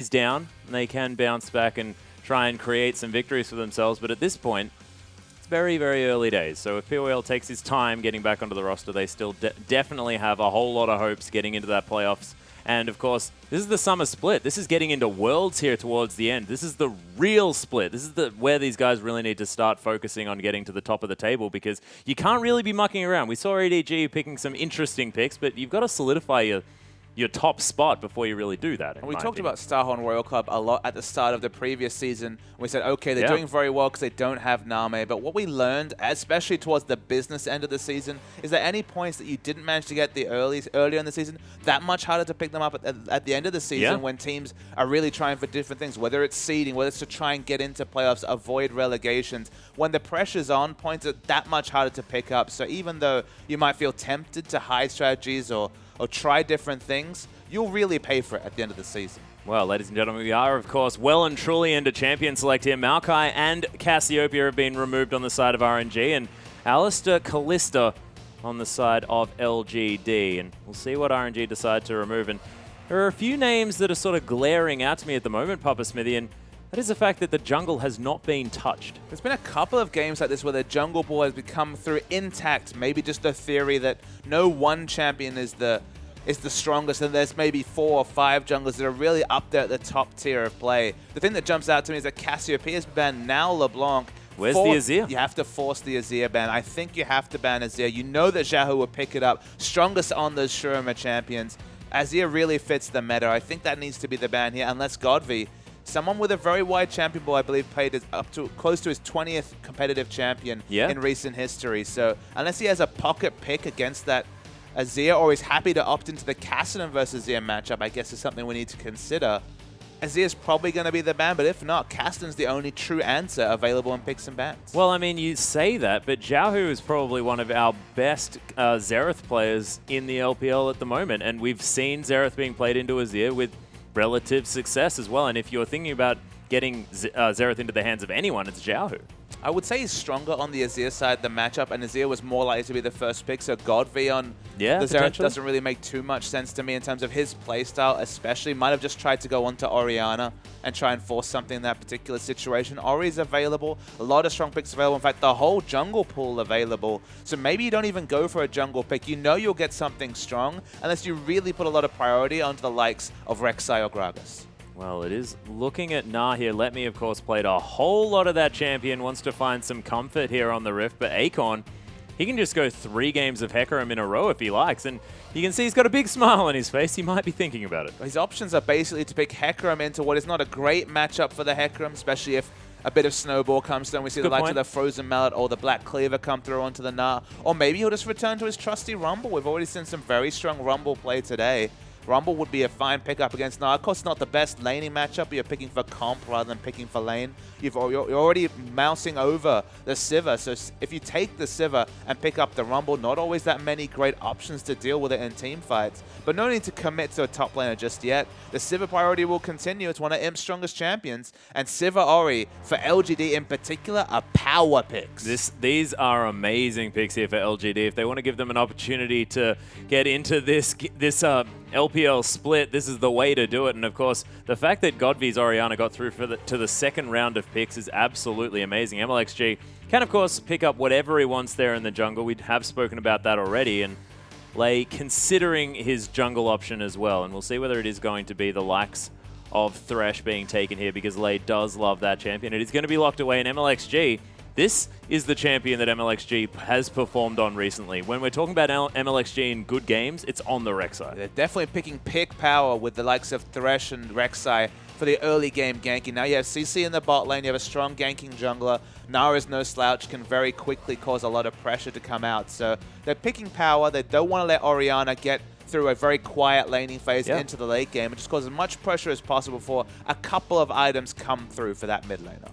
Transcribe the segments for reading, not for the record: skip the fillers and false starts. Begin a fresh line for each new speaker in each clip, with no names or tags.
is down, and they can bounce back and try and create some victories for themselves. But at this point, it's very, very early days. So if POL takes his time getting back onto the roster, they still definitely have a whole lot of hopes getting into that playoffs. And of course, this is the summer split. This is getting into Worlds here towards the end. This is the real split. This is where these guys really need to start focusing on getting to the top of the table, because you can't really be mucking around. We saw EDG picking some interesting picks, but you've got to solidify your top spot before you really do that.
And we talked about Starhorn Royal Club a lot at the start of the previous season. We said, okay, they're doing very well because they don't have Name. But what we learned, especially towards the business end of the season, is that any points that you didn't manage to get earlier in the season, that much harder to pick them up at the end of the season when teams are really trying for different things, whether it's seeding, whether it's to try and get into playoffs, avoid relegations. When the pressure's on, points are that much harder to pick up. So even though you might feel tempted to hide strategies or try different things, you'll really pay for it at the end of the season.
Well, ladies and gentlemen, we are, of course, well and truly into champion select here. Maokai and Cassiopeia have been removed on the side of RNG, and Alistair Callista on the side of LGD. And we'll see what RNG decide to remove. And there are a few names that are sort of glaring out to me at the moment, Papa Smithy, and that is the fact that the jungle has not been touched.
There's been a couple of games like this where the jungle ball has become through intact. Maybe just the theory that no one champion is the strongest, and there's maybe 4 or 5 junglers that are really up there at the top tier of play. The thing that jumps out to me is that Cassiopeia's banned. Now LeBlanc.
Where's the Azir?
You have to force the Azir ban. I think you have to ban Azir. You know that Xiaohu will pick it up. Strongest on those Shurima champions. Azir really fits the meta. I think that needs to be the ban here, unless Godvi, someone with a very wide champion pool, I believe, played up to close to his 20th competitive champion in recent history. So unless he has a pocket pick against that Azir, or is happy to opt into the Kassadin versus Azir matchup, I guess is something we need to consider. Azir's probably going to be the ban, but if not, Kassadin's the only true answer available in picks and bans.
Well, I mean, you say that, but Xiaohu is probably one of our best Xerath players in the LPL at the moment, and we've seen Xerath being played into Azir with relative success as well. And if you're thinking about getting Xerath into the hands of anyone, it's Xiaohu.
I would say he's stronger on the Azir side, the matchup, and Azir was more likely to be the first pick, so Godvi on the Xerath doesn't really make too much sense to me in terms of his playstyle, especially. Might have just tried to go onto Orianna and try and force something in that particular situation. Ori's available, a lot of strong picks available, in fact, the whole jungle pool available, so maybe you don't even go for a jungle pick. You know you'll get something strong, unless you really put a lot of priority onto the likes of Rek'Sai or Gragas.
Well, it is looking at Nah here. Let Me, of course, played a whole lot of that champion, wants to find some comfort here on the Rift, but Acorn, he can just go 3 games of Hecarim in a row if he likes, and you can see he's got a big smile on his face. He might be thinking about it.
His options are basically to pick Hecarim into what is not a great matchup for the Hecarim, especially if a bit of Snowball comes through and we see the likes of the Frozen Mallet or the Black Cleaver come through onto the Nah, or maybe he'll just return to his trusty Rumble. We've already seen some very strong Rumble play today. Rumble would be a fine pickup against Nah. Of course, not the best laning matchup, but you're picking for comp rather than picking for lane. You're already mousing over the Sivir, so if you take the Sivir and pick up the Rumble, not always that many great options to deal with it in team fights, but no need to commit to a top laner just yet. The Sivir priority will continue. It's one of Imp's strongest champions, and Sivir Ori, for LGD in particular, are power picks.
These are amazing picks here for LGD. If they want to give them an opportunity to get into this LPL split, this is the way to do it. And of course, the fact that Godvi's Orianna got through to the second round of picks is absolutely amazing. MLXG can, of course, pick up whatever he wants there in the jungle. We have spoken about that already. And Lei considering his jungle option as well. And we'll see whether it is going to be the likes of Thresh being taken here, because Lei does love that champion. It is going to be locked away in MLXG. This is the champion that MLXG has performed on recently. When we're talking about MLXG in good games, it's on the Rek'Sai.
They're definitely picking pick power with the likes of Thresh and Rek'Sai for the early game ganking. Now you have CC in the bot lane, you have a strong ganking jungler. Nara is no slouch, can very quickly cause a lot of pressure to come out. So they're picking power. They don't want to let Orianna get through a very quiet laning phase into the late game. It just causes as much pressure as possible before a couple of items come through for that mid laner.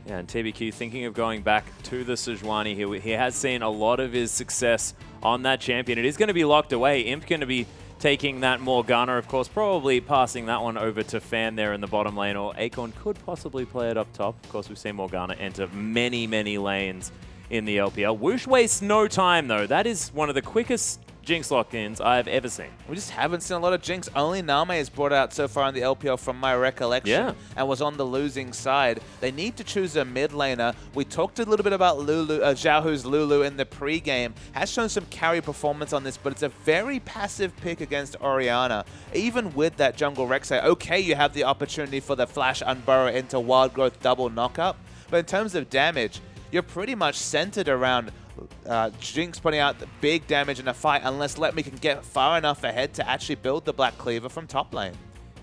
Yeah, and TBQ thinking of going back to the Sejuani here. He has seen a lot of his success on that champion. It is going to be locked away. Imp going to be taking that Morgana, of course, probably passing that one over to Fan there in the bottom lane, or Acorn could possibly play it up top. Of course, we've seen Morgana enter many, many lanes in the LPL. Whoosh wastes no time, though. That is one of the quickest Jinx lock-ins I've ever seen.
We just haven't seen a lot of Jinx. Only Name is brought out so far in the LPL from my recollection and was on the losing side. They need to choose a mid laner. We talked a little bit about Lulu, Xiaohu's Lulu in the pre-game. Has shown some carry performance on this, but it's a very passive pick against Orianna. Even with that jungle Rek'Sai, okay, you have the opportunity for the flash unburrow into wild growth double knockup, but in terms of damage, you're pretty much centered around Jinx putting out the big damage in a fight unless Let Me can get far enough ahead to actually build the Black Cleaver from top lane.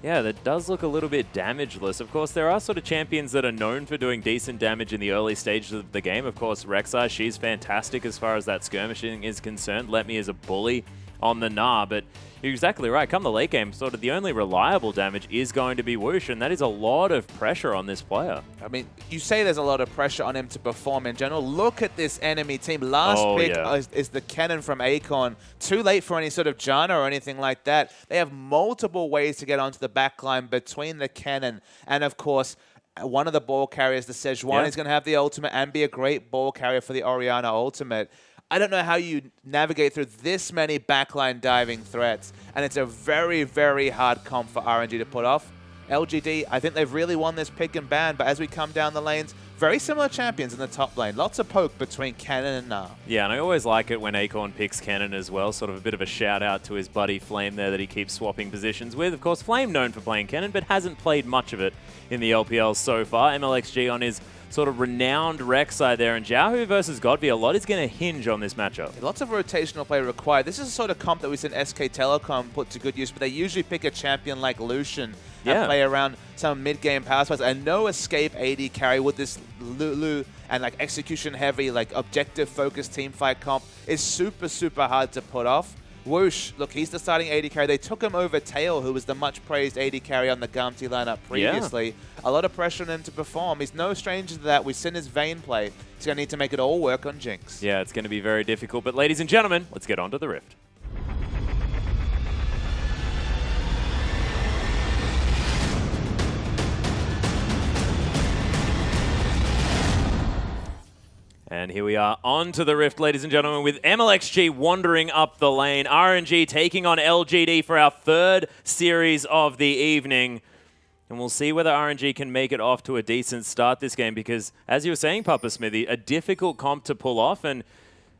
Yeah, that does look a little bit damageless. Of course, there are sort of champions that are known for doing decent damage in the early stages of the game. Of course, Rek'Sai, she's fantastic as far as that skirmishing is concerned. Let Me is a bully on the Gnar, but you're exactly right. Come the late game, sort of the only reliable damage is going to be Whoosh, and that is a lot of pressure on this player. I
mean, you say there's a lot of pressure on him to perform in general. Look at this enemy team. Last pick is the Kennen from Akon. Too late for any sort of Janna or anything like that. They have multiple ways to get onto the backline between the Kennen and, of course, one of the ball carriers, the Sejuani, is going to have the ultimate and be a great ball carrier for the Orianna ultimate. I don't know how you navigate through this many backline diving threats, and it's a very, very hard comp for RNG to put off. LGD, I think they've really won this pick and ban, but as we come down the lanes, very similar champions in the top lane. Lots of poke between Kennen and Gnar.
Yeah, and I always like it when Acorn picks Kennen as well. Sort of a bit of a shout out to his buddy Flame there that he keeps swapping positions with. Of course, Flame known for playing Kennen, but hasn't played much of it in the LPL so far. MLXG on his sort of renowned Rek'Sai there, and Xiaohu versus Godby, a lot is going to hinge on this matchup.
Lots of rotational play required. This is a sort of comp that we seen SK Telecom put to good use, but they usually pick a champion like Lucian and play around some mid-game power spots. And no escape AD carry with this Lulu and like execution-heavy, like objective-focused teamfight comp is super, super hard to put off. Whoosh, look, he's the starting AD carry. They took him over Tail, who was the much-praised AD carry on the Gamti lineup previously. A lot of pressure on him to perform. He's no stranger to that. We've seen his Vayne play. He's going to need to make it all work on Jinx.
Yeah, it's going to be very difficult. But ladies and gentlemen, let's get on to the Rift. And here we are on to the Rift, ladies and gentlemen, with MLXG wandering up the lane. RNG taking on LGD for our third series of the evening. And we'll see whether RNG can make it off to a decent start this game because, as you were saying, Papa Smithy, a difficult comp to pull off. And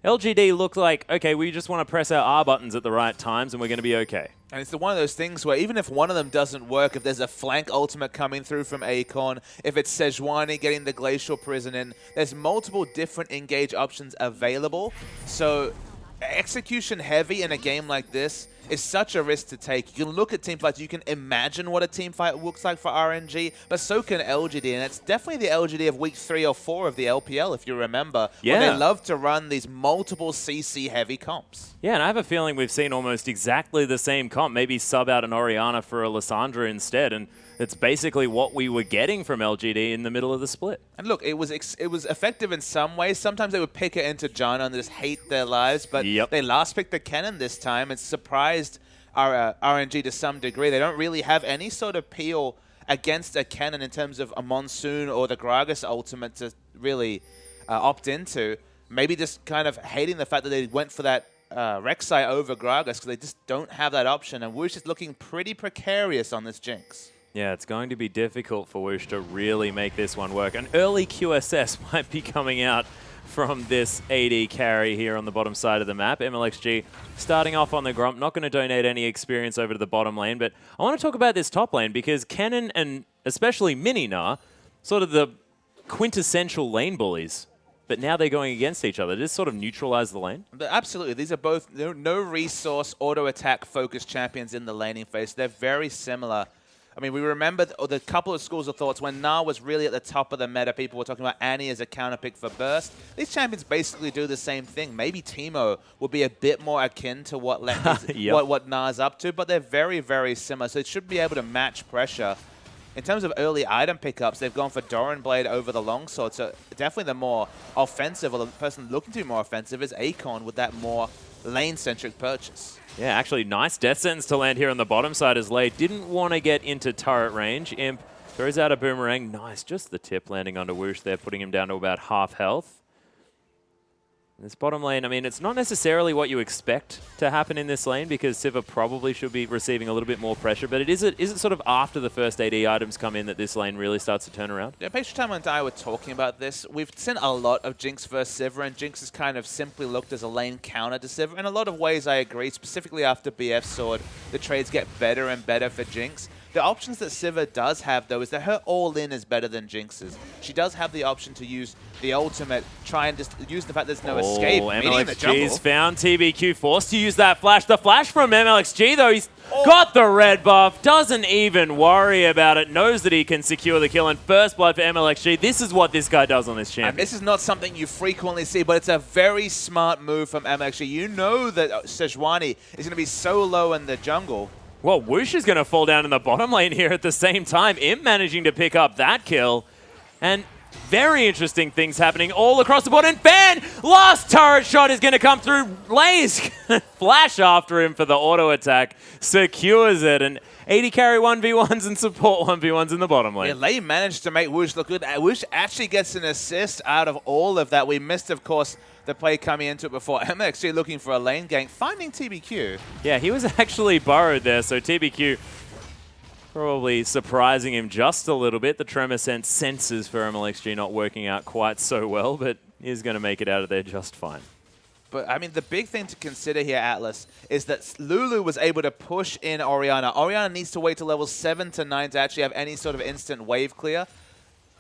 LGD looked like, okay, we just want to press our R buttons at the right times and we're going to be okay.
And it's one of those things where even if one of them doesn't work, if there's a flank ultimate coming through from Acorn, if it's Sejuani getting the Glacial Prison in, there's multiple different engage options available. So execution heavy in a game like this is such a risk to take. You can look at teamfights, you can imagine what a teamfight looks like for RNG, but so can LGD, and it's definitely the LGD of week 3 or 4 of the LPL, if you remember. Yeah. Where they love to run these multiple CC heavy comps.
Yeah, and I have a feeling we've seen almost exactly the same comp, maybe sub out an Orianna for a Lissandra instead, and it's basically what we were getting from LGD in the middle of the split.
And look, it was effective in some ways. Sometimes they would pick it into Janna and just hate their lives, but they last picked the Kennen this time and surprised our RNG to some degree. They don't really have any sort of peel against a Kennen in terms of a Monsoon or the Gragas ultimate to really opt into. Maybe just kind of hating the fact that they went for that Rek'Sai over Gragas because they just don't have that option, and Whoosh is looking pretty precarious on this Jinx.
Yeah, it's going to be difficult for Whoosh to really make this one work. An early QSS might be coming out from this AD carry here on the bottom side of the map. MLXG starting off on the Grump, not going to donate any experience over to the bottom lane, but I want to talk about this top lane because Kennen and especially Mini Gnar, sort of the quintessential lane bullies. But now they're going against each other. Does this sort of neutralize the lane?
Absolutely. These are both no resource, auto-attack focused champions in the laning phase. They're very similar. I mean, we remember the couple of schools of thoughts when Gnar was really at the top of the meta. People were talking about Annie as a counter pick for Burst. These champions basically do the same thing. Maybe Teemo would be a bit more akin to what what Gnar's up to, but they're very, very similar. So it should be able to match pressure. In terms of early item pickups, they've gone for Doran Blade over the Longsword. So definitely the more offensive, or the person looking to be more offensive, is Akon with that more lane-centric purchase.
Yeah, actually, nice death sentence to land here on the bottom side as Lay didn't want to get into turret range. Imp throws out a boomerang. Nice, just the tip landing onto Whoosh there, putting him down to about half health. This bottom lane, I mean, it's not necessarily what you expect to happen in this lane because Sivir probably should be receiving a little bit more pressure, but is it sort of after the first AD items come in that this lane really starts to turn around?
Yeah, Patient Time and I were talking about this. We've seen a lot of Jinx versus Sivir, and Jinx has kind of simply looked as a lane counter to Sivir. In a lot of ways, I agree, specifically after BF Sword, the trades get better and better for Jinx. The options that Sivir does have, though, is that her all-in is better than Jinx's. She does have the option to use the ultimate, try and just use the fact there's no escape.
MLXG's found TBQ, forced to use that flash. The flash from MLXG, though, he's got the red buff, doesn't even worry about it, knows that he can secure the kill, and first blood for MLXG. This is what this guy does on this champion.
And this is not something you frequently see, but it's a very smart move from MLXG. You know that Sejuani is going to be so low in the jungle.
Well, Whoosh is going to fall down in the bottom lane here at the same time. Imp managing to pick up that kill. And very interesting things happening all across the board. And Fan, last turret shot is going to come through. Lay's flash after him for the auto attack. Secures it. And 80 carry 1v1s and support 1v1s in the bottom lane.
Yeah, Lay managed to make Whoosh look good. Whoosh actually gets an assist out of all of that. We missed, of course, the play coming into it before. MXG looking for a lane gank, finding TBQ.
Yeah, he was actually burrowed there, so TBQ probably surprising him just a little bit. The Tremor Sense senses for MLXG not working out quite so well, but he's going to make it out of there just fine.
But, I mean, the big thing to consider here, Atlas, is that Lulu was able to push in Orianna. Orianna needs to wait to level 7 to 9 to actually have any sort of instant wave clear.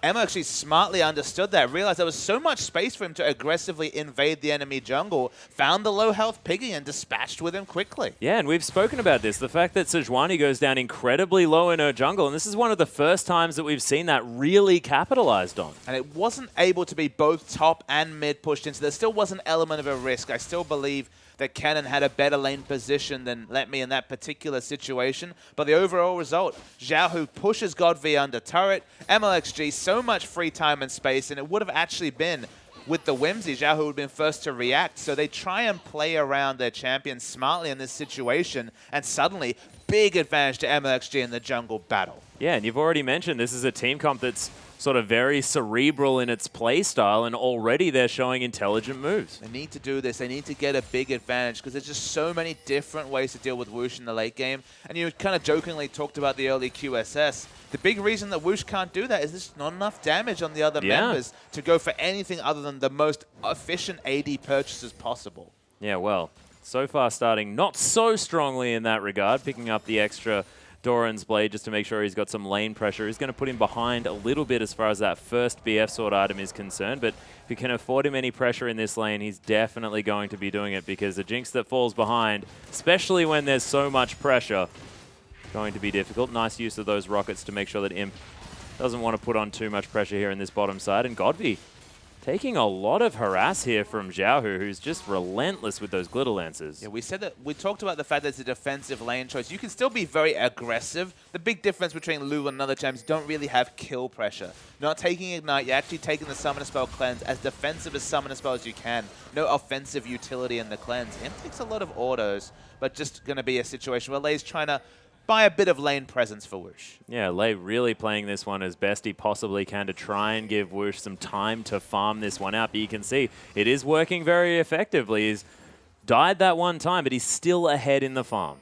Emma actually smartly understood that, realized there was so much space for him to aggressively invade the enemy jungle, found the low health Piggy and dispatched with him quickly.
Yeah, and we've spoken about this, the fact that Sejuani goes down incredibly low in her jungle, and this is one of the first times that we've seen that really capitalized on.
And it wasn't able to be both top and mid pushed in, so there still was an element of a risk. I still believe that Cannon had a better lane position than Let Me in that particular situation. But the overall result, Xiaohu pushes Godv under turret, MLXG so much free time and space, and it would have actually been with the Whimsy, Xiaohu would have been first to react. So they try and play around their champion smartly in this situation, and suddenly, big advantage to MLXG in the jungle battle.
Yeah, and you've already mentioned this is a team comp that's sort of very cerebral in its play style, and already they're showing intelligent moves.
They need to do this. They need to get a big advantage because there's just so many different ways to deal with Whoosh in the late game. And you kind of jokingly talked about the early QSS. The big reason that Whoosh can't do that is there's not enough damage on the other members to go for anything other than the most efficient AD purchases possible.
Yeah, well, so far starting not so strongly in that regard, picking up the extra Doran's Blade just to make sure he's got some lane pressure. He's going to put him behind a little bit as far as that first BF Sword item is concerned, but if you can afford him any pressure in this lane, he's definitely going to be doing it because the Jinx that falls behind, especially when there's so much pressure, going to be difficult. Nice use of those rockets to make sure that Imp doesn't want to put on too much pressure here in this bottom side, and Godv taking a lot of harass here from Xiaohu, who's just relentless with those glitter lances.
Yeah, we talked about the fact that it's a defensive lane choice. You can still be very aggressive. The big difference between Lulu and other champs, you don't really have kill pressure. Not taking Ignite, you're actually taking the Summoner Spell Cleanse as defensive as Summoner Spell as you can. No offensive utility in the cleanse. Imp takes a lot of autos, but just going to be a situation where Lay's trying to buy a bit of lane presence for Whoosh.
Yeah, Lay really playing this one as best he possibly can to try and give Whoosh some time to farm this one out. But you can see it is working very effectively. He's died that one time, but he's still ahead in the farm.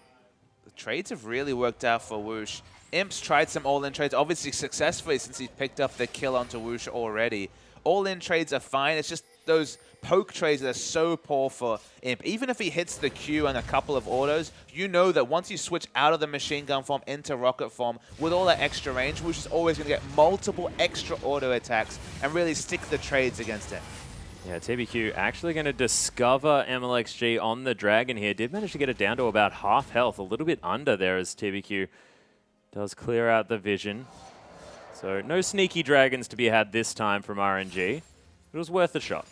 The trades have really worked out for Whoosh. Imp's tried some all-in trades, obviously successfully since he's picked up the kill onto Whoosh already. All-in trades are fine. It's just those poke trades that are so poor for Imp. Even if he hits the Q and a couple of autos, you know that once you switch out of the machine gun form into rocket form, with all that extra range, Whoosh is always going to get multiple extra auto attacks and really stick the trades against him.
Yeah, TBQ actually going to discover MLXG on the Dragon here. Did manage to get it down to about half health, a little bit under there as TBQ does clear out the vision. So no sneaky dragons to be had this time from RNG. It was worth a shot.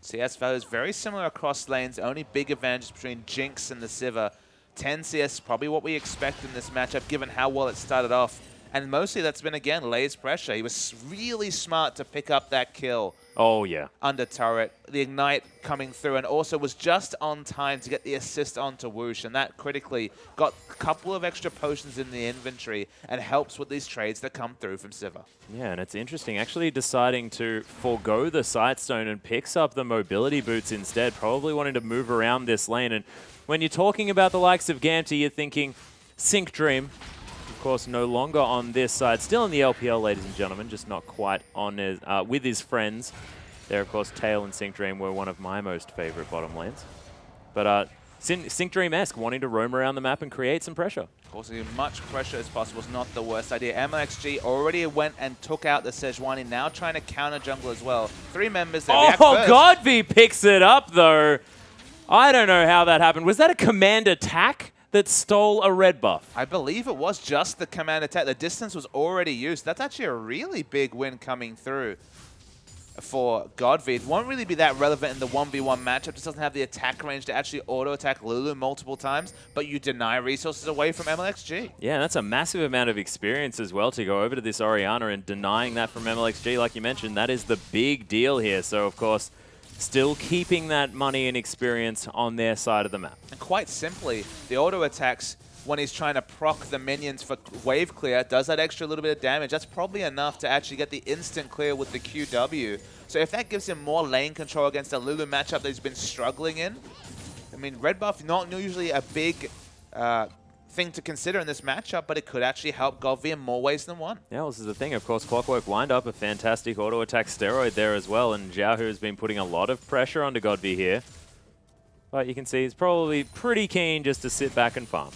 CS value is very similar across lanes. Only big advantage between Jinx and the Sivir. 10 CS is probably what we expect in this matchup, given how well it started off. And mostly that's been, again, Lay's pressure. He was really smart to pick up that kill.
Oh, yeah.
Under turret, the Ignite coming through, and also was just on time to get the assist onto Whoosh, and that critically got a couple of extra potions in the inventory and helps with these trades that come through from Sivir.
Yeah, and it's interesting, actually deciding to forego the Sightstone and picks up the mobility boots instead, probably wanting to move around this lane. And when you're talking about the likes of Gamty, you're thinking Sync Dream. Of course, no longer on this side. Still in the LPL, ladies and gentlemen, just not quite on his, with his friends. There, of course, Tail and Sync Dream were one of my most favorite bottom lanes. But Sync Dream-esque, wanting to roam around the map and create some pressure.
Causing as much pressure as possible is not the worst idea. MLXG already went and took out the Sejuani, now trying to counter jungle as well. 3 members there.
Oh, Godby picks it up, though. I don't know how that happened. Was that a command attack that stole a red buff?
I believe it was just the command attack. The distance was already used. That's actually a really big win coming through for Godby. It won't really be that relevant in the 1v1 matchup. Just doesn't have the attack range to actually auto-attack Lulu multiple times, but you deny resources away from MLXG.
Yeah, that's a massive amount of experience as well to go over to this Orianna, and denying that from MLXG, like you mentioned, that is the big deal here. So, of course, still keeping that money and experience on their side of the map.
And quite simply, the auto-attacks, when he's trying to proc the minions for wave clear, does that extra little bit of damage. That's probably enough to actually get the instant clear with the QW. So if that gives him more lane control against a Lulu matchup that he's been struggling in, I mean, red buff not usually a big thing to consider in this matchup, but it could actually help Godby in more ways than one.
Yeah, well, this is the thing. Of course, Clockwork wind up a fantastic auto-attack steroid there as well, and Xiaohu has been putting a lot of pressure onto Godby here. But you can see he's probably pretty keen just to sit back and farm.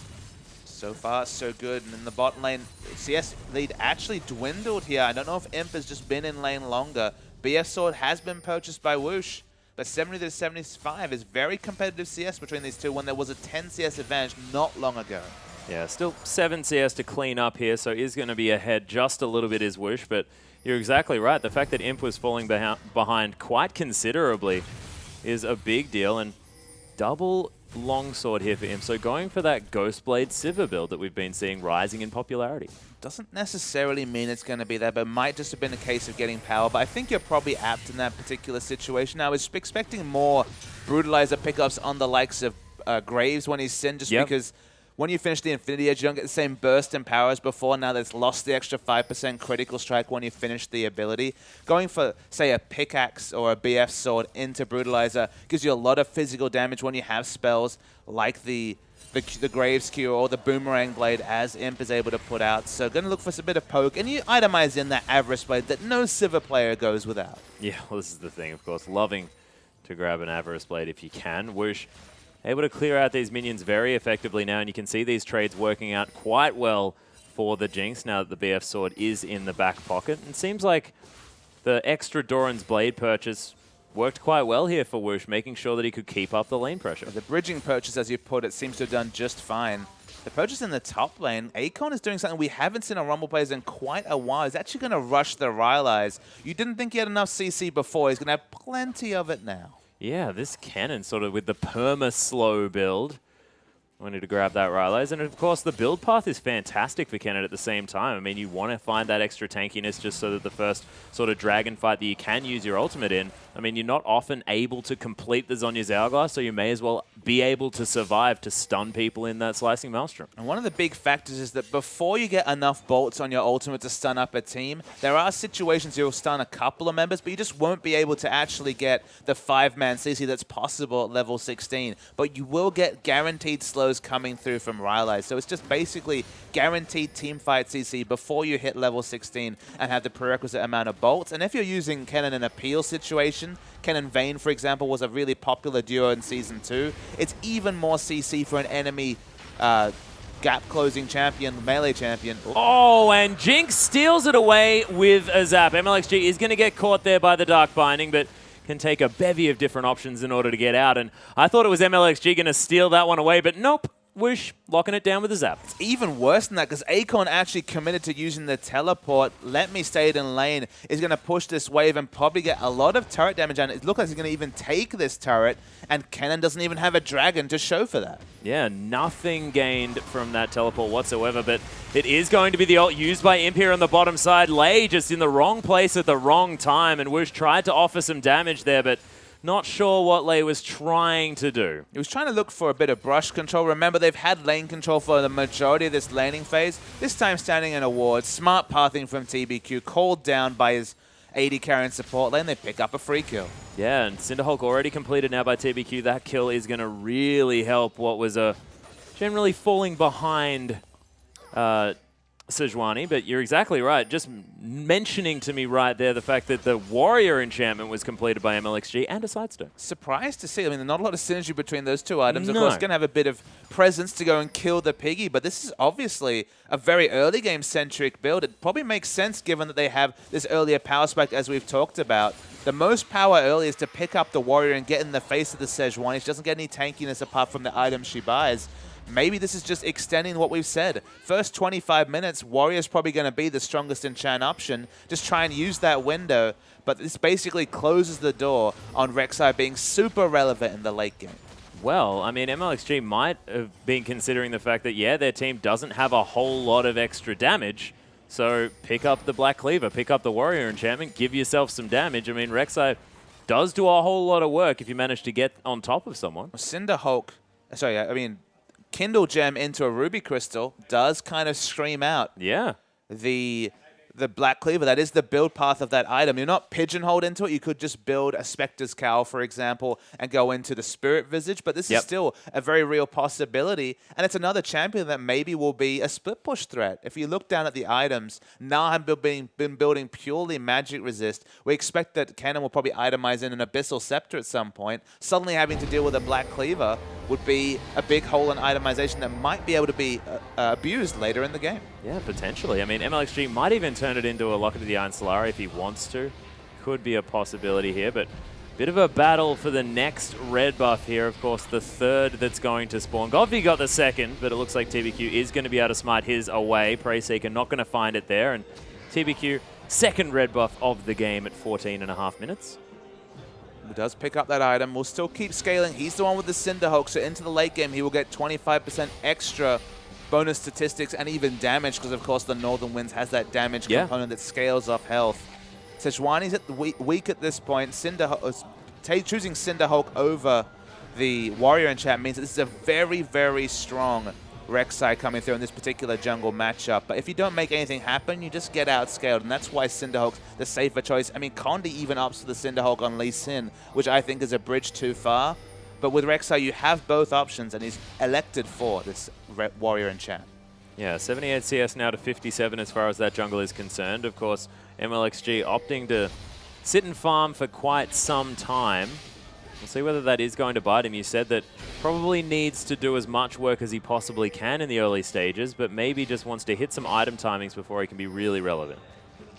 So far, so good. And in the bot lane, CS lead actually dwindled here. I don't know if Imp has just been in lane longer. BF Sword has been purchased by Whoosh, but 70 to 75 is very competitive CS between these two when there was a 10 CS advantage not long ago.
Yeah, still 7 CS to clean up here, so is going to be ahead just a little bit is Whoosh, but you're exactly right. The fact that Imp was falling behind quite considerably is a big deal, and double longsword here for Imp. So going for that Ghostblade Sivir build that we've been seeing rising in popularity.
Doesn't necessarily mean it's going to be there, but might just have been a case of getting power. But I think you're probably apt in that particular situation. I was expecting more Brutalizer pickups on the likes of Graves when he's Sin, just because when you finish the Infinity Edge, you don't get the same burst in power as before. Now that's lost the extra 5% critical strike when you finish the ability. Going for, say, a pickaxe or a BF sword into Brutalizer gives you a lot of physical damage when you have spells like the Graves Q or the Boomerang Blade, as Imp is able to put out. So going to look for some bit of poke, and you itemize in that Avarice Blade that no Sivir player goes without.
Yeah, well, this is the thing, of course. Loving to grab an Avarice Blade if you can. Whoosh able to clear out these minions very effectively now, and you can see these trades working out quite well for the Jinx now that the BF Sword is in the back pocket. And it seems like the extra Doran's Blade purchase worked quite well here for Whoosh, making sure that he could keep up the lane pressure.
The bridging purchase, as you put it, seems to have done just fine. The purchase in the top lane, Akon is doing something we haven't seen on Rumble players in quite a while. He's actually going to rush the Rylai's. You didn't think he had enough CC before. He's going to have plenty of it now.
Yeah, this cannon sort of with the perma-slow build. Wanted to grab that Rylai's. And of course, the build path is fantastic for Kennen at the same time. I mean, you want to find that extra tankiness just so that the first sort of dragon fight that you can use your ultimate in, I mean, you're not often able to complete the Zhonya's Hourglass, so you may as well be able to survive to stun people in that Slicing Maelstrom.
And one of the big factors is that before you get enough bolts on your ultimate to stun up a team, there are situations you'll stun a couple of members, but you just won't be able to actually get the 5-man CC that's possible at level 16. But you will get guaranteed slows coming through from Rylai. So it's just basically guaranteed teamfight CC before you hit level 16 and have the prerequisite amount of bolts. And if you're using Kennen in an appeal situation, Kennen Vayne, for example, was a really popular duo in Season 2. It's even more CC for an enemy gap-closing champion, melee champion.
Oh, and Jinx steals it away with a zap. MLXG is going to get caught there by the Dark Binding, but can take a bevy of different options in order to get out. And I thought it was MLXG going to steal that one away, but nope. Whoosh, locking it down with a zap.
It's even worse than that because Acorn actually committed to using the teleport. Let me stay in lane. Is going to push this wave and probably get a lot of turret damage. And it looks like he's going to even take this turret. And Kennen doesn't even have a dragon to show for that.
Yeah, nothing gained from that teleport whatsoever. But it is going to be the ult used by Imp here on the bottom side. Lei just in the wrong place at the wrong time. And Whoosh tried to offer some damage there, but not sure what Lei was trying to do.
He was trying to look for a bit of brush control. Remember, they've had lane control for the majority of this laning phase. This time standing in a ward. Smart pathing from TBQ, called down by his AD carry and support lane. They pick up a free kill.
Yeah, and Cinderhulk already completed now by TBQ. That kill is going to really help what was a generally falling behind Sejuani, but you're exactly right. Just mentioning to me right there the fact that the Warrior enchantment was completed by MLXG and a sidestone.
Surprised to see. I mean, there's not a lot of synergy between those two items. Of course, going to have a bit of presence to go and kill the Piggy, but this is obviously a very early game-centric build. It probably makes sense given that they have this earlier power spike, as we've talked about. The most power early is to pick up the Warrior and get in the face of the Sejuani. She doesn't get any tankiness apart from the items she buys. Maybe this is just extending what we've said. First 25 minutes, Warrior's probably going to be the strongest enchant option. Just try and use that window. But this basically closes the door on Rek'Sai being super relevant in the late game.
Well, I mean, MLXG might have been considering the fact that, yeah, their team doesn't have a whole lot of extra damage. So pick up the Black Cleaver, pick up the Warrior enchantment, give yourself some damage. I mean, Rek'Sai does do a whole lot of work if you manage to get on top of someone.
Cinderhulk, sorry, I mean, Kindle Gem into a Ruby Crystal does kind of scream out.
Yeah.
The Black Cleaver, that is the build path of that item. You're not pigeonholed into it. You could just build a Spectre's Cowl, for example, and go into the Spirit Visage, but this is still a very real possibility, and it's another champion that maybe will be a split push threat. If you look down at the items, now have been building purely magic resist. We expect that Kennen will probably itemize in an Abyssal Scepter at some point. Suddenly having to deal with a Black Cleaver would be a big hole in itemization that might be able to be abused later in the game.
Yeah, potentially. I mean, MLXG might even turn it into a Locket of the Iron Solari if he wants to. Could be a possibility here, but bit of a battle for the next red buff here. Of course, the third that's going to spawn. Godvi got the second, but it looks like TBQ is going to be able to smite his away. Preyseeker not going to find it there, and TBQ, second red buff of the game at 14.5 minutes.
He does pick up that item. We'll still keep scaling. He's the one with the Cinderhulk, so into the late game, he will get 25% extra bonus statistics and even damage, because, of course, the Northern Winds has that damage component that scales off health. Sejuani's at the weak at this point. Choosing Cinderhulk over the Warrior enchant means that this is a very, very strong Rek'Sai coming through in this particular jungle matchup. But if you don't make anything happen, you just get outscaled, and that's why Cinderhulk's the safer choice. I mean, Condi even ups to the Cinderhulk on Lee Sin, which I think is a bridge too far. But with Rek'Sai, you have both options, and he's elected for this Warrior enchant.
Yeah, 78 CS now to 57 as far as that jungle is concerned. Of course, MLXG opting to sit and farm for quite some time. We'll see whether that is going to bite him. You said that probably needs to do as much work as he possibly can in the early stages, but maybe just wants to hit some item timings before he can be really relevant.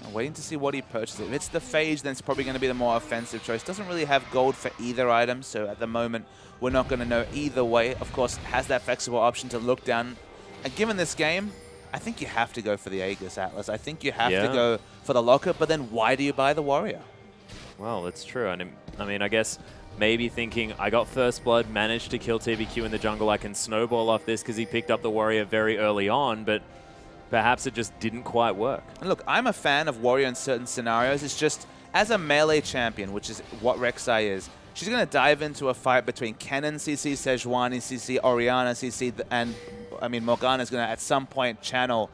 I'm waiting to see what he purchases. If it's the Phage, then it's probably going to be the more offensive choice. Doesn't really have gold for either item, so at the moment, we're not going to know either way. Of course, has that flexible option to look down. And given this game, I think you have to go for the Aegis Atlas. I think you have to go for the Locket, but then why do you buy the Warrior?
Well, that's true. And I mean, I guess maybe thinking, I got First Blood, managed to kill TBQ in the jungle, I can snowball off this because he picked up the Warrior very early on, but perhaps it just didn't quite work. And
look, I'm a fan of Warrior in certain scenarios. It's just, as a melee champion, which is what Rek'Sai is, she's going to dive into a fight between Kennen CC, Sejuani CC, Orianna CC, and I mean, Morgana's going to at some point channel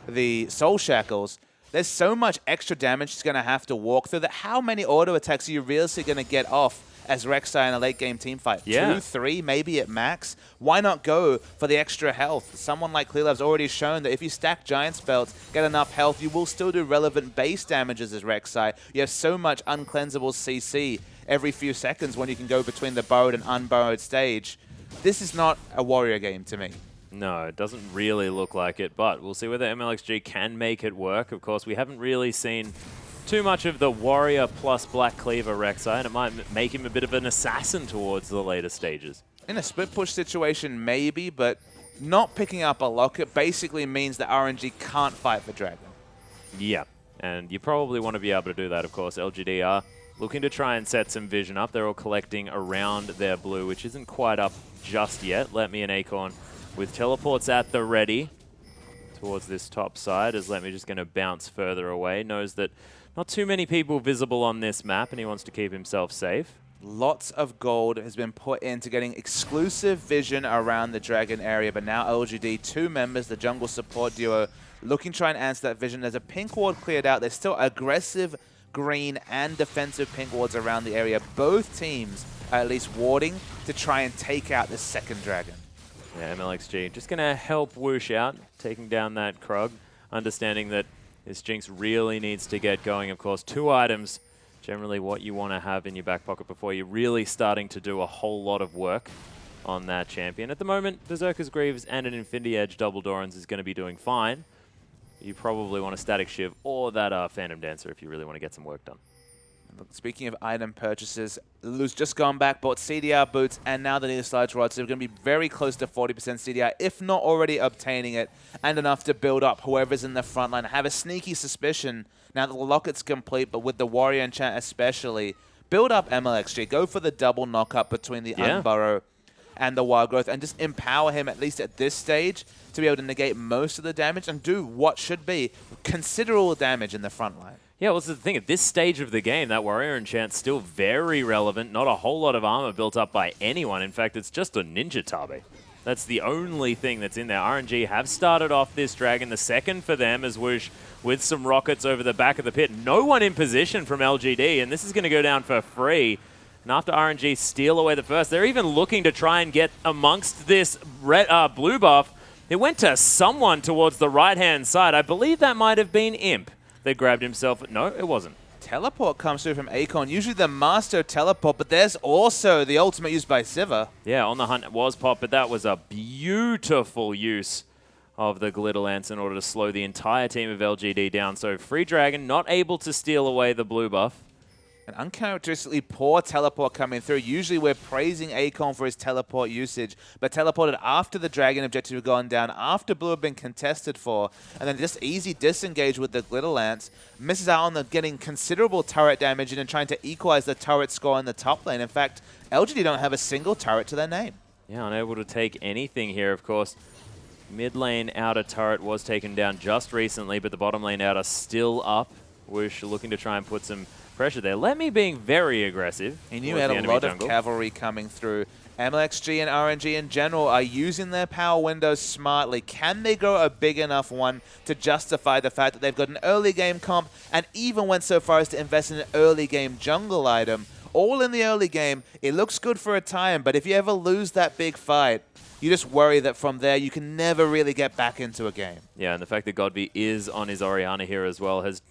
the Soul Shackles. There's so much extra damage she's going to have to walk through that how many auto attacks are you realistically going to get off as Rek'Sai in a late game team fight? 2, 3, maybe at max? Why not go for the extra health? Someone like Clearlove's already shown that if you stack Giant Spells, get enough health, you will still do relevant base damages as Rek'Sai. You have so much uncleansable CC every few seconds when you can go between the burrowed and unburrowed stage. This is not a Warrior game to me.
No, it doesn't really look like it, but we'll see whether MLXG can make it work. Of course, we haven't really seen too much of the Warrior plus Black Cleaver Rek'Sai, and it might make him a bit of an assassin towards the later stages.
In a split push situation, maybe, but not picking up a locket basically means that RNG can't fight for Dragon.
Yeah, and you probably want to be able to do that, of course. LGD are looking to try and set some vision up. They're all collecting around their blue, which isn't quite up just yet. Let Me and Acorn with teleports at the ready towards this top side, as Let Me just going to bounce further away. Knows that not too many people visible on this map, and he wants to keep himself safe.
Lots of gold has been put into getting exclusive vision around the Dragon area, but now LGD, 2 members, the jungle support duo, looking to try and answer that vision. There's a pink ward cleared out. There's still aggressive green and defensive pink wards around the area. Both teams are at least warding to try and take out this second Dragon.
Yeah, MLXG just going to help Whoosh out, taking down that Krug, understanding that this Jinx really needs to get going. Of course, 2 items, generally what you want to have in your back pocket before you're really starting to do a whole lot of work on that champion. At the moment, Berserker's Greaves and an Infinity Edge double Dorans is going to be doing fine. You probably want a Static Shiv or that Phantom Dancer if you really want to get some work done.
Speaking of item purchases, Lulu's just gone back, bought CDR boots, and now the new Sludge Rod, so we're going to be very close to 40% CDR, if not already obtaining it, and enough to build up whoever's in the front line. I have a sneaky suspicion, now that the Locket's complete, but with the Warrior enchant especially, build up MLXG, go for the double knock-up between the Unburrow and the Wild Growth, and just empower him, at least at this stage, to be able to negate most of the damage and do what should be considerable damage in the front line.
Yeah, well, that's the thing. At this stage of the game, that Warrior enchant's still very relevant. Not a whole lot of armor built up by anyone. In fact, it's just a Ninja Tabe. That's the only thing that's in there. RNG have started off this Dragon. The second for them is Whoosh with some rockets over the back of the pit. No one in position from LGD, and this is going to go down for free. And after RNG steal away the first, they're even looking to try and get amongst this blue buff. It went to someone towards the right-hand side. I believe that might have been Imp that grabbed himself. No, it wasn't.
Teleport comes through from Acorn, usually the master teleport, but there's also the ultimate used by Sivir.
Yeah, on the hunt was pop, but that was a beautiful use of the Glitter Lance in order to slow the entire team of LGD down. So Free Dragon not able to steal away the blue buff.
An uncharacteristically poor teleport coming through. Usually we're praising Acorn for his teleport usage, but teleported after the Dragon objective had gone down, after blue had been contested for, and then just easy disengage with the Glitter Lance. Misses out on the getting considerable turret damage and trying to equalize the turret score in the top lane. In fact, LGD don't have a single turret to their name.
Yeah, unable to take anything here, of course. Mid lane outer turret was taken down just recently, but the bottom lane outer still up. Whoosh looking to try and put some pressure there. Let Me being very aggressive.
He knew he had a lot of cavalry coming through. MLXG and RNG in general are using their power windows smartly. Can they grow a big enough one to justify the fact that they've got an early game comp and even went so far as to invest in an early game jungle item? All in the early game, it looks good for a time, but if you ever lose that big fight, you just worry that from there you can never really get back into a game.
Yeah, and the fact that Godby is on his Orianna here as well has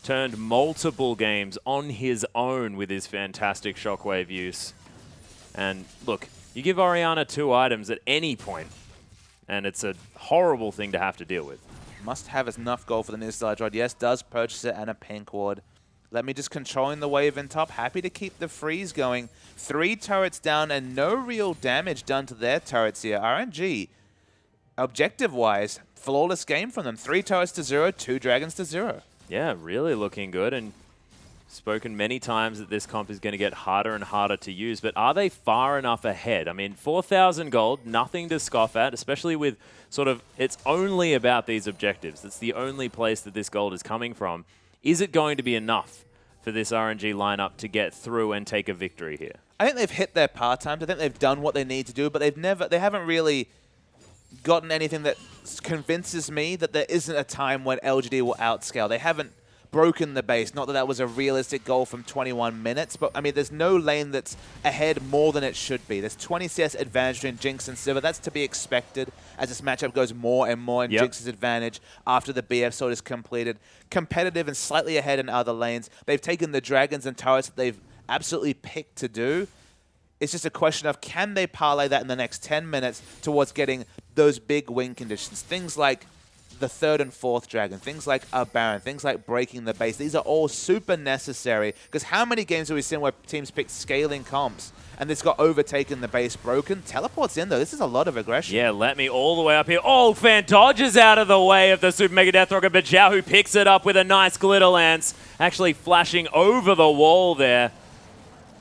turned multiple games on his own with his fantastic shockwave use. And look, you give Orianna 2 items at any point, and it's a horrible thing to have to deal with.
Must have enough gold for the new Sludge Rod. Yes, does purchase it and a pink ward. Let Me just controlling the wave in top. Happy to keep the freeze going. 3 turrets down and no real damage done to their turrets here. RNG, objective-wise, flawless game from them. 3 turrets to 0, 2 dragons to 0.
Yeah, really looking good, and spoken many times that this comp is going to get harder and harder to use, but are they far enough ahead? I mean, 4,000 gold, nothing to scoff at, especially with sort of, it's only about these objectives. It's the only place that this gold is coming from. Is it going to be enough for this RNG lineup to get through and take a victory here?
I think they've hit their part times. I think they've done what they need to do, but they haven't really gotten anything that convinces me that there isn't a time when LGD will outscale. They haven't broken the base. Not that that was a realistic goal from 21 minutes, but I mean, there's no lane that's ahead more than it should be. There's 20 CS advantage between Jinx and Sivir. That's to be expected as this matchup goes more and more in Jinx's advantage after the BF sword is completed. Competitive and slightly ahead in other lanes. They've taken the dragons and turrets that they've absolutely picked to do. It's just a question of, can they parlay that in the next 10 minutes towards getting those big win conditions? Things like the 3rd and 4th Dragon, things like a Baron, things like breaking the base. These are all super necessary because how many games have we seen where teams pick scaling comps and this got overtaken, the base broken? Teleports in though. This is a lot of aggression.
Yeah, let me all the way up here. Oh, Fan dodges out of the way of the Super Mega Death Rocket, but Zhao who picks it up with a nice Glitter Lance, actually flashing over the wall there.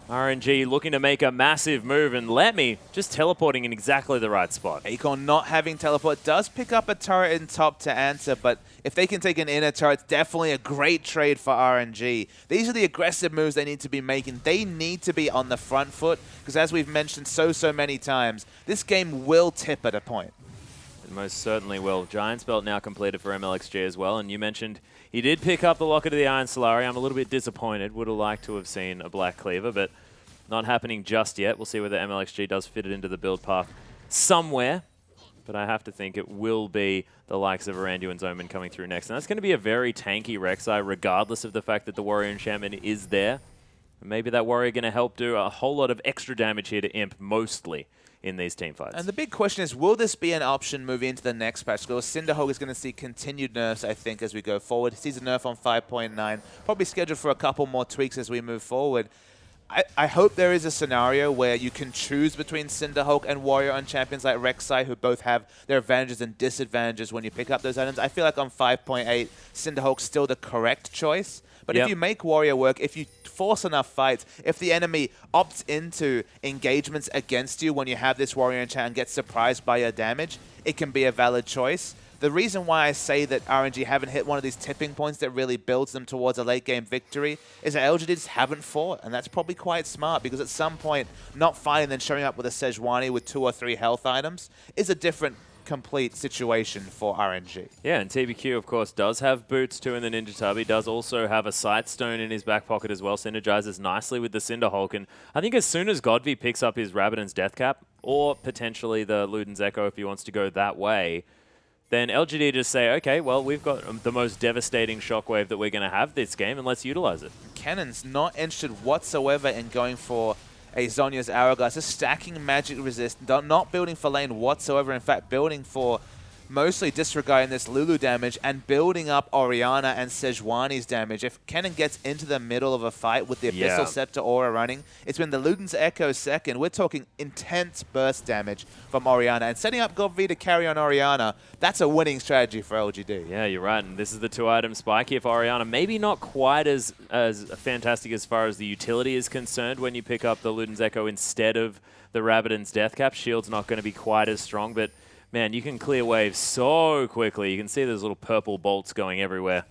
RNG looking to make a massive move, and Letme just teleporting in exactly the right spot.
Acorn not having teleport does pick up a turret in top to answer, but if they can take an inner turret, it's definitely a great trade for RNG. These are the aggressive moves they need to be making. They need to be on the front foot, because as we've mentioned so many times, this game will tip at a point.
It most certainly will. Giant's Belt now completed for MLXG as well, and you mentioned he did pick up the Locket of the Iron Solari. I'm a little bit disappointed. Would have liked to have seen a Black Cleaver, but not happening just yet. We'll see whether MLXG does fit it into the build path somewhere, but I have to think it will be the likes of Arandu and Zoman coming through next. And that's going to be a very tanky Rek'Sai, regardless of the fact that the Warrior Enchantment is there. Maybe that Warrior going to help do a whole lot of extra damage here to Imp, mostly in these team fights.
And the big question is, will this be an option moving into the next patch? Because Cinderhulk is going to see continued nerfs, I think, as we go forward. He sees a nerf on 5.9, probably scheduled for a couple more tweaks as we move forward. I hope there is a scenario where you can choose between Cinderhulk and Warrior on champions like Rek'Sai, who both have their advantages and disadvantages when you pick up those items. I feel like on 5.8, Cinderhulk's still the correct choice. But if you make Warrior work, if you force enough fights, if the enemy opts into engagements against you when you have this Warrior enchant and gets surprised by your damage, it can be a valid choice. The reason why I say that RNG haven't hit one of these tipping points that really builds them towards a late-game victory is that LGD just haven't fought, and that's probably quite smart because at some point, not fighting and then showing up with a Sejuani with 2 or 3 health items is a different complete situation for RNG.
Yeah, and TBQ, of course, does have boots too in the Ninja Tub. He does also have a Sightstone in his back pocket as well. Synergizes nicely with the Cinderhulk. And I think as soon as Godvi picks up his Rabadon's Death Cap, or potentially the Luden's Echo if he wants to go that way, then LGD just say, okay, well, we've got the most devastating shockwave that we're going to have this game, and let's utilize it.
Cannon's not interested whatsoever in going for a Zhonya's Hourglass, just stacking magic resist, not building for lane whatsoever, in fact, building for mostly disregarding this Lulu damage and building up Orianna and Sejuani's damage. If Kennen gets into the middle of a fight with the Abyssal Scepter aura running, it's been the Luden's Echo second. We're talking intense burst damage from Orianna. And setting up Godv to carry on Orianna, that's a winning strategy for LGD.
Yeah, you're right. And this is the 2-item spike here for Orianna. Maybe not quite as fantastic as far as the utility is concerned when you pick up the Luden's Echo instead of the Rabadon's Death Cap. Shield's not going to be quite as strong, but man, you can clear waves so quickly. You can see those little purple bolts going everywhere.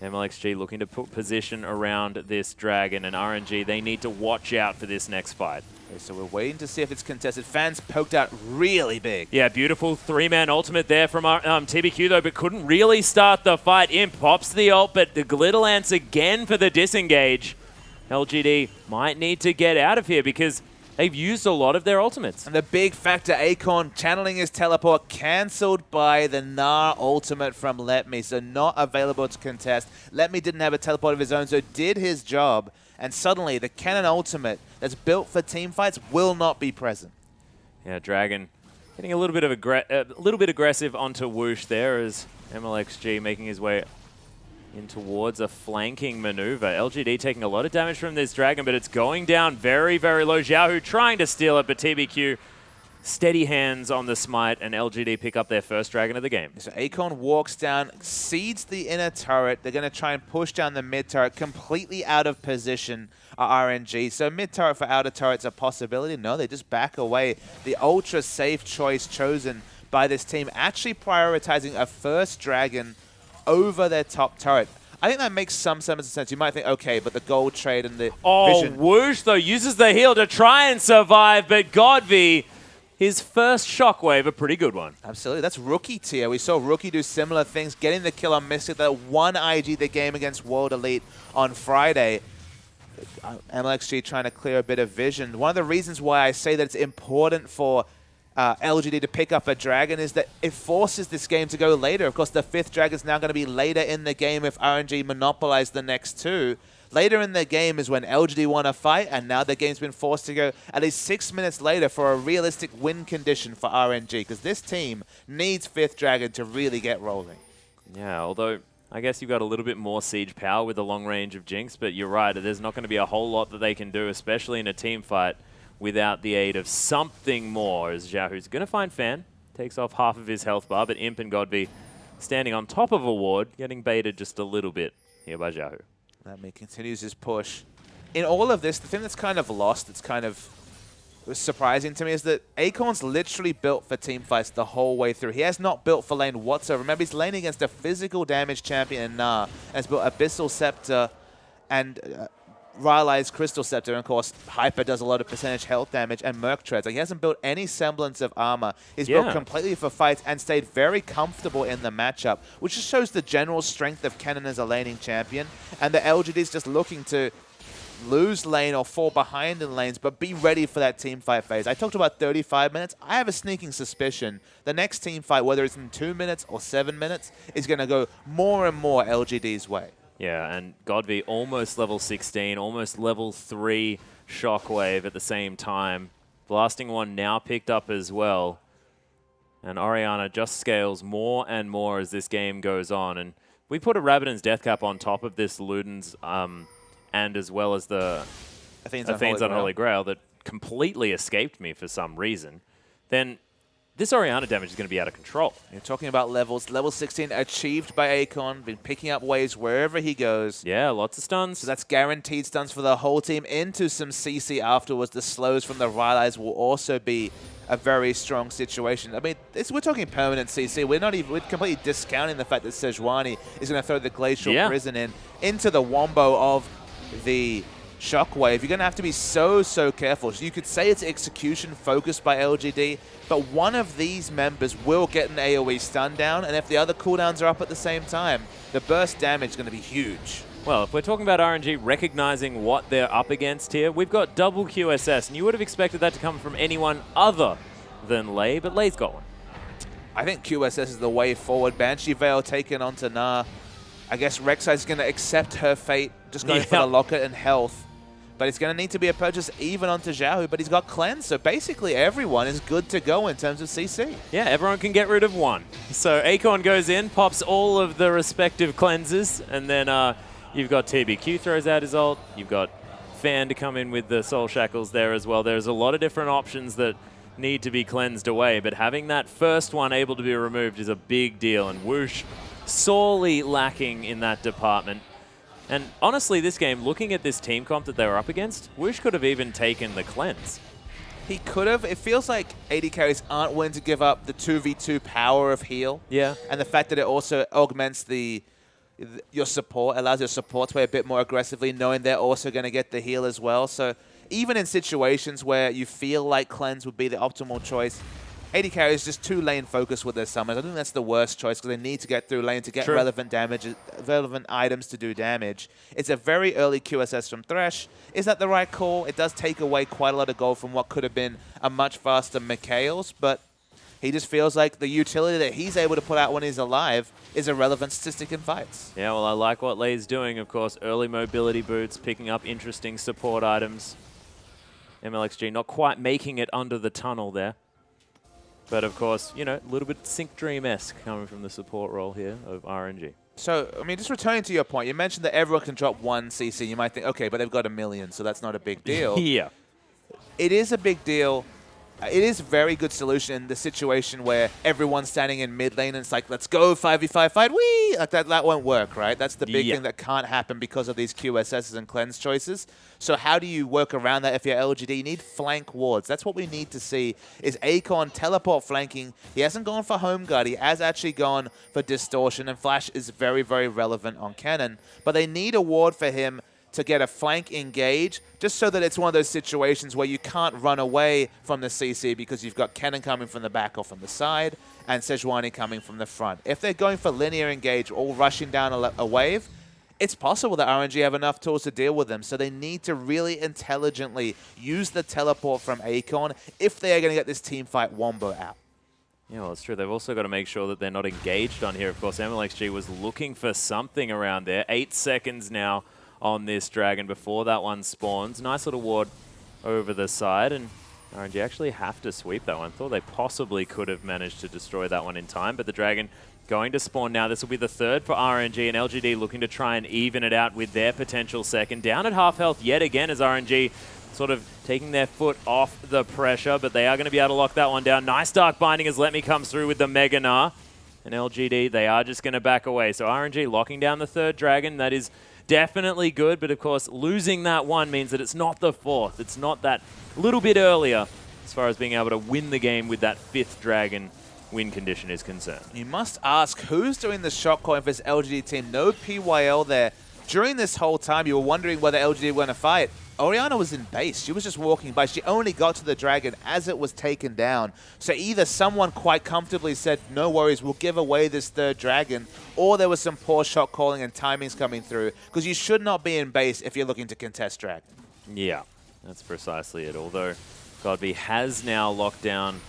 MLXG looking to put position around this dragon, and RNG, they need to watch out for this next fight.
Okay, so we're waiting to see if it's contested. Fans poked out really big.
Yeah, beautiful 3-man ultimate there from TBQ, though, but couldn't really start the fight. Imp pops the ult, but the Glitter Lance again for the disengage. LGD might need to get out of here because they've used a lot of their ultimates.
And the big factor, Acorn channeling his teleport, cancelled by the Gnar ultimate from Letme, so not available to contest. Letme didn't have a teleport of his own, so did his job. And suddenly, the Cannon ultimate that's built for team fights will not be present.
Yeah, Dragon getting a little bit aggressive onto Whoosh there as MLXG making his way in towards a flanking maneuver. LGD taking a lot of damage from this Dragon, but it's going down very, very low. Xiaohu trying to steal it, but TBQ steady hands on the smite, and LGD pick up their first Dragon of the game.
So Acorn walks down, seeds the inner turret. They're going to try and push down the mid turret, completely out of position RNG. So mid turret for outer turret's a possibility. No, they just back away. The ultra safe choice chosen by this team, actually prioritizing a first Dragon over their top turret. I think that makes some semblance of sense. You might think, okay, but the gold trade and the vision.
Whoosh, though, uses the heal to try and survive, but Godvi, his first shockwave, a pretty good one.
Absolutely. That's Rookie tier. We saw Rookie do similar things, getting the kill on Mystic, that one IG the game against World Elite on Friday. MLXG trying to clear a bit of vision. One of the reasons why I say that it's important for LGD to pick up a dragon is that it forces this game to go later. Of course, the 5th dragon is now going to be later in the game if RNG monopolize the next 2. Later in the game is when LGD want to fight, and now the game's been forced to go at least 6 minutes later for a realistic win condition for RNG, because this team needs 5th dragon to really get rolling.
Yeah, although I guess you've got a little bit more siege power with the long range of Jinx, but you're right, there's not going to be a whole lot that they can do, especially in a team fight, without the aid of something more, as Xiaohu's going to find Fan, takes off half of his health bar, but Imp and Godby standing on top of a ward, getting baited just a little bit here by Xiaohu.
Lemmy continues his push. In all of this, the thing that's kind of lost, that's kind of surprising to me, is that Acorn's literally built for team fights the whole way through. He has not built for lane whatsoever. Remember, he's laning against a physical damage champion in Nah, and has built Abyssal Scepter and Rylai's Crystal Scepter, and of course, Hyper does a lot of percentage health damage, and Merc Treads. Like, he hasn't built any semblance of armor. He's built completely for fights and stayed very comfortable in the matchup, which just shows the general strength of Kennen as a laning champion. And the LGD's just looking to lose lane or fall behind in lanes, but be ready for that team fight phase. I talked about 35 minutes. I have a sneaking suspicion the next team fight, whether it's in 2 minutes or 7 minutes, is going to go more and more LGD's way.
Yeah, and Godby almost level 16, almost level 3 Shockwave at the same time. Blasting one now picked up as well. And Orianna just scales more and more as this game goes on. And we put a Rabadon's Death Cap on top of this Luden's, and as well as the Athene's Unholy Grail that completely escaped me for some reason. Then this Orianna damage is going to be out of control.
You're talking about levels. Level 16 achieved by Acorn, been picking up waves wherever he goes.
Yeah, lots of stuns.
So that's guaranteed stuns for the whole team. Into some CC afterwards. The slows from the Rylai's will also be a very strong situation. I mean, we're talking permanent CC. We're completely discounting the fact that Sejuani is going to throw the Glacial Prison into the wombo of the Shockwave. You're going to have to be so careful. You could say it's execution focused by LGD, but one of these members will get an AoE stun down, and if the other cooldowns are up at the same time, the burst damage is going to be huge.
Well, if we're talking about RNG recognizing what they're up against here, we've got double QSS, and you would have expected that to come from anyone other than Lei, but Lei's got one.
I think QSS is the way forward. Banshee Veil taken onto Nah. I guess Rek'Sai is going to accept her fate, just going for the locket and health. But it's going to need to be a purchase even onto Xiaohu, but he's got cleanse, so basically everyone is good to go in terms of CC.
Yeah, everyone can get rid of one. So Acorn goes in, pops all of the respective cleanses, and then you've got TBQ throws out his ult, you've got Fan to come in with the Soul Shackles there as well. There's a lot of different options that need to be cleansed away, but having that first one able to be removed is a big deal, and Whoosh sorely lacking in that department. And honestly, this game, looking at this team comp that they were up against, Whoosh could have even taken the cleanse.
He could have. It feels like AD carries aren't willing to give up the 2v2 power of heal.
Yeah.
And the fact that it also augments your support, allows your support to play a bit more aggressively, knowing they're also going to get the heal as well. So even in situations where you feel like cleanse would be the optimal choice, AD carry is just too lane focused with their summons. I think that's the worst choice because they need to get through lane to get relevant items to do damage. It's a very early QSS from Thresh. Is that the right call? It does take away quite a lot of gold from what could have been a much faster Mikhail's, but he just feels like the utility that he's able to put out when he's alive is a relevant statistic in fights.
Yeah, well, I like what Lei's doing, of course. Early mobility boots, picking up interesting support items. MLXG not quite making it under the tunnel there. But of course, you know, a little bit Sync Dream-esque coming from the support role here of RNG.
So, I mean, just returning to your point, you mentioned that everyone can drop 1 CC. You might think, okay, but they've got 1 million, so that's not a big deal.
Yeah.
It is a big deal. It is a very good solution in the situation where everyone's standing in mid lane and it's like, let's go 5v5 fight, whee! Like that won't work, right? That's the big thing that can't happen because of these QSSs and cleanse choices. So how do you work around that if you're LGD? You need flank wards. That's what we need to see is Acorn teleport flanking. He hasn't gone for home guard. He has actually gone for distortion, and Flash is very, very relevant on Kennen. But they need a ward for him to get a flank engage, just so that it's one of those situations where you can't run away from the CC because you've got Kennen coming from the back or from the side and Sejuani coming from the front. If they're going for linear engage or rushing down a wave, it's possible that RNG have enough tools to deal with them, so they need to really intelligently use the teleport from Acorn if they are going to get this team fight Wombo out.
Yeah, well, it's true. They've also got to make sure that they're not engaged on here. Of course, MLXG was looking for something around there. 8 seconds now on this Dragon before that one spawns. Nice little ward over the side, and RNG actually have to sweep that one. Thought they possibly could have managed to destroy that one in time, but the Dragon going to spawn now. This will be the third for RNG, and LGD looking to try and even it out with their potential second. Down at half health yet again as RNG sort of taking their foot off the pressure, but they are going to be able to lock that one down. Nice Dark Binding as Let Me comes through with the Mega Gnar. And LGD, they are just going to back away. So RNG locking down the third Dragon. That is definitely good, but of course losing that one means that it's not the fourth. It's not that little bit earlier as far as being able to win the game with that fifth Dragon win condition is concerned.
You must ask, who's doing the shot calling for this LGD team? No PYL there. During this whole time, you were wondering whether LGD were going to fight. Orianna was in base. She was just walking by. She only got to the Dragon as it was taken down. So either someone quite comfortably said, no worries, we'll give away this third Dragon, or there was some poor shot calling and timings coming through, because you should not be in base if you're looking to contest Dragon.
Yeah, that's precisely it. Although Godby has now locked down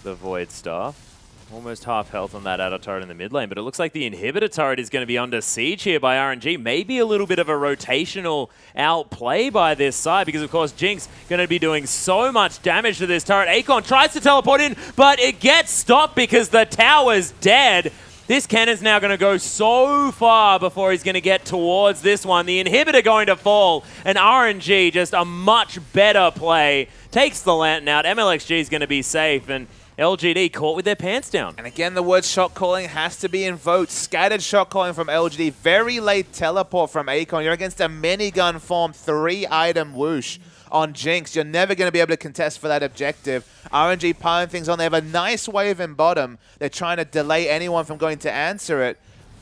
the Void Staff. Almost half health on that Adder turret in the mid lane, but it looks like the inhibitor turret is going to be under siege here by RNG. Maybe a little bit of a rotational outplay by this side, because of course Jinx going to be doing so much damage to this turret. Acorn tries to teleport in, but it gets stopped because the tower's dead. This cannon's now going to go so far before he's going to get towards this one. The inhibitor going to fall, and RNG just a much better play. Takes the lantern out. MLXG is going to be safe, and LGD caught with their pants down.
And again, the word shot calling has to be invoked. Scattered shot calling from LGD. Very late teleport from Acorn. You're against a minigun form 3-item whoosh on Jinx. You're never going to be able to contest for that objective. RNG piling things on. They have a nice wave in bottom. They're trying to delay anyone from going to answer it.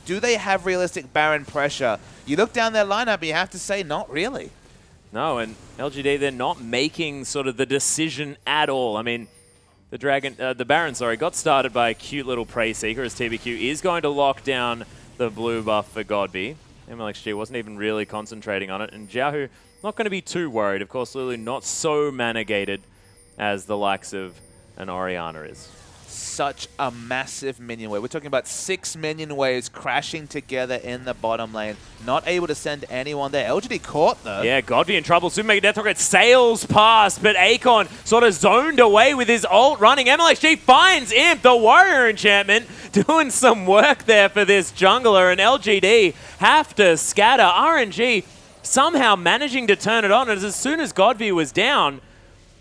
Do they have realistic Baron pressure? You look down their lineup and you have to say, not really.
No, and LGD, they're not making sort of the decision at all. I mean, the Baron, got started by a cute little Prey Seeker as TBQ is going to lock down the blue buff for Godby. MLXG wasn't even really concentrating on it, and Xiaohu not going to be too worried. Of course, Lulu not so mana-gated as the likes of an Orianna is.
Such a massive minion wave. We're talking about 6 minion waves crashing together in the bottom lane. Not able to send anyone there. LGD caught though.
Yeah, Godby in trouble. Super Mega Death Rocket sails past, but Acorn sort of zoned away with his ult running. MLXG finds Imp, the Warrior Enchantment, doing some work there for this jungler, and LGD have to scatter. RNG somehow managing to turn it on, and as soon as Godby was down,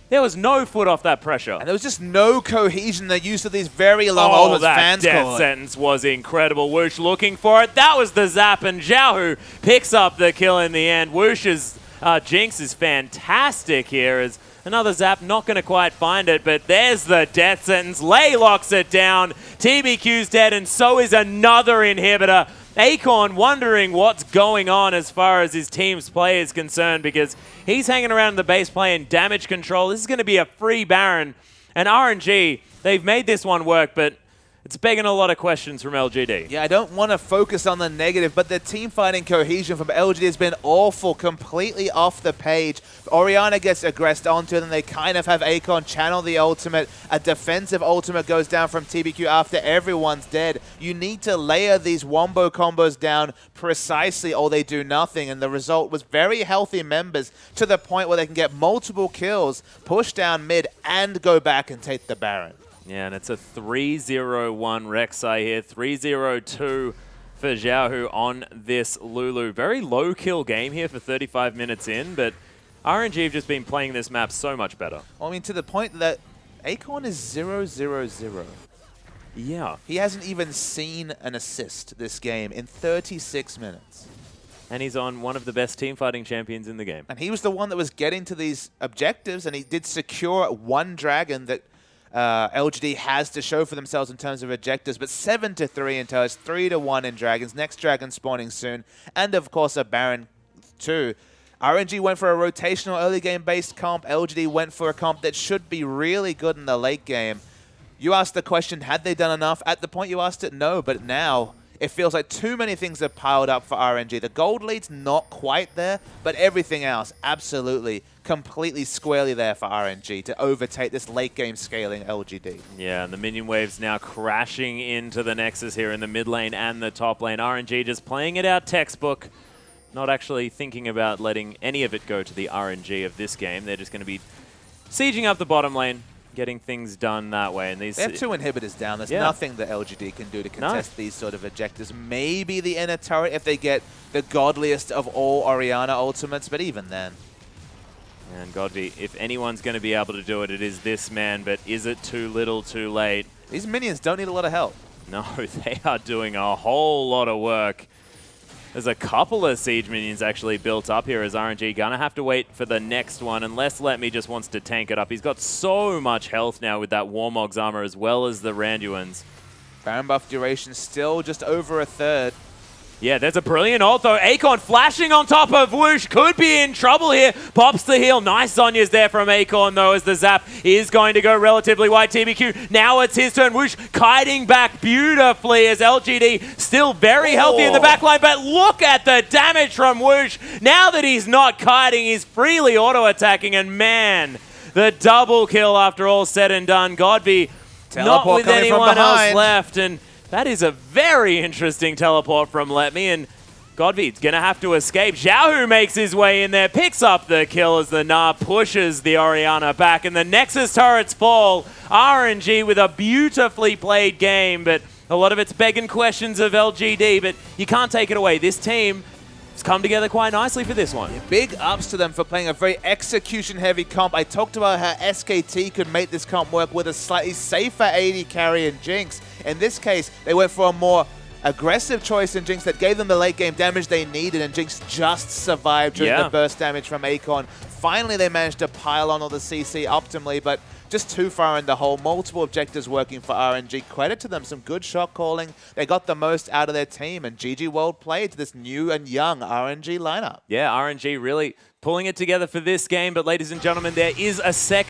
there was no foot off that pressure.
And there was just no cohesion in the use of these very long ultimates.
That death sentence was incredible. Whoosh looking for it. That was the zap, and Xiaohu picks up the kill in the end. Whoosh's Jinx is fantastic here as another zap, not going to quite find it, but there's the death sentence. Lei locks it down. TBQ's dead, and so is another inhibitor. Acorn wondering what's going on as far as his team's play is concerned, because he's hanging around in the base playing damage control. This is going to be a free Baron. And RNG, they've made this one work, but it's begging a lot of questions from LGD.
Yeah, I don't want to focus on the negative, but the team fighting cohesion from LGD has been awful, completely off the page. Orianna gets aggressed onto them. They kind of have Acorn channel the ultimate. A defensive ultimate goes down from TBQ after everyone's dead. You need to layer these wombo combos down precisely, or they do nothing. And the result was very healthy members to the point where they can get multiple kills, push down mid, and go back and take the Baron.
Yeah, and it's a 3-0-1 Rek'Sai here, 3-0-2 for Xiaohu on this Lulu. Very low kill game here for 35 minutes in, but RNG have just been playing this map so much better.
Well, I mean, to the point that Acorn is 0-0-0.
Yeah.
He hasn't even seen an assist this game in 36 minutes.
And he's on one of the best teamfighting champions in the game.
And he was the one that was getting to these objectives, and he did secure one dragon that LGD has to show for themselves in terms of objectives, but 7-3 in toast, 3-1 in dragons, next dragon spawning soon, and of course a Baron too. RNG went for a rotational early game based comp, LGD went for a comp that should be really good in the late game. You asked the question, had they done enough? At the point you asked it, no, but now it feels like too many things have piled up for RNG. The gold lead's not quite there, but everything else absolutely, completely squarely there for RNG to overtake this late game scaling LGD.
Yeah, and the minion waves now crashing into the Nexus here in the mid lane and the top lane. RNG just playing it out textbook, not actually thinking about letting any of it go to the RNG of this game. They're just going to be sieging up the bottom lane, getting things done that way. And
they have 2 inhibitors down. There's nothing that LGD can do to contest these sort of objectives. Maybe the inner turret if they get the godliest of all Orianna ultimates, but even then.
And Godby, if anyone's going to be able to do it, it is this man, but is it too little too late?
These minions don't need a lot of help.
No, they are doing a whole lot of work. There's a couple of siege minions actually built up here as RNG gonna have to wait for the next one unless Let Me just wants to tank it up. He's got so much health now with that Warmog's armor as well as the Randuin's.
Baron buff duration still just over a third.
Yeah, there's a brilliant ult though. Acorn flashing on top of Whoosh. Could be in trouble here. Pops the heal. Nice Zhonya's there from Acorn though as the zap is going to go relatively wide. TBQ, now it's his turn. Whoosh kiting back beautifully as LGD still very healthy in the backline. But look at the damage from Whoosh. Now that he's not kiting, he's freely auto-attacking. And man, the double kill after all said and done. Godby not with anyone else left. And that is a very interesting teleport from Let Me, and Godby's going to have to escape. Xiaohu makes his way in there, picks up the kill as the Gnar pushes the Orianna back, and the Nexus turrets fall. RNG with a beautifully played game, but a lot of it's begging questions of LGD, but you can't take it away. This team has come together quite nicely for this one.
Yeah, big ups to them for playing a very execution-heavy comp. I talked about how SKT could make this comp work with a slightly safer AD carry in Jinx. In this case, they went for a more aggressive choice in Jinx that gave them the late game damage they needed, and Jinx just survived during the burst damage from Acorn. Finally, they managed to pile on all the CC optimally, but just too far in the hole. Multiple objectives working for RNG. Credit to them, some good shot calling. They got the most out of their team, and GG well played to this new and young RNG lineup.
Yeah, RNG really pulling it together for this game, but ladies and gentlemen, there is a second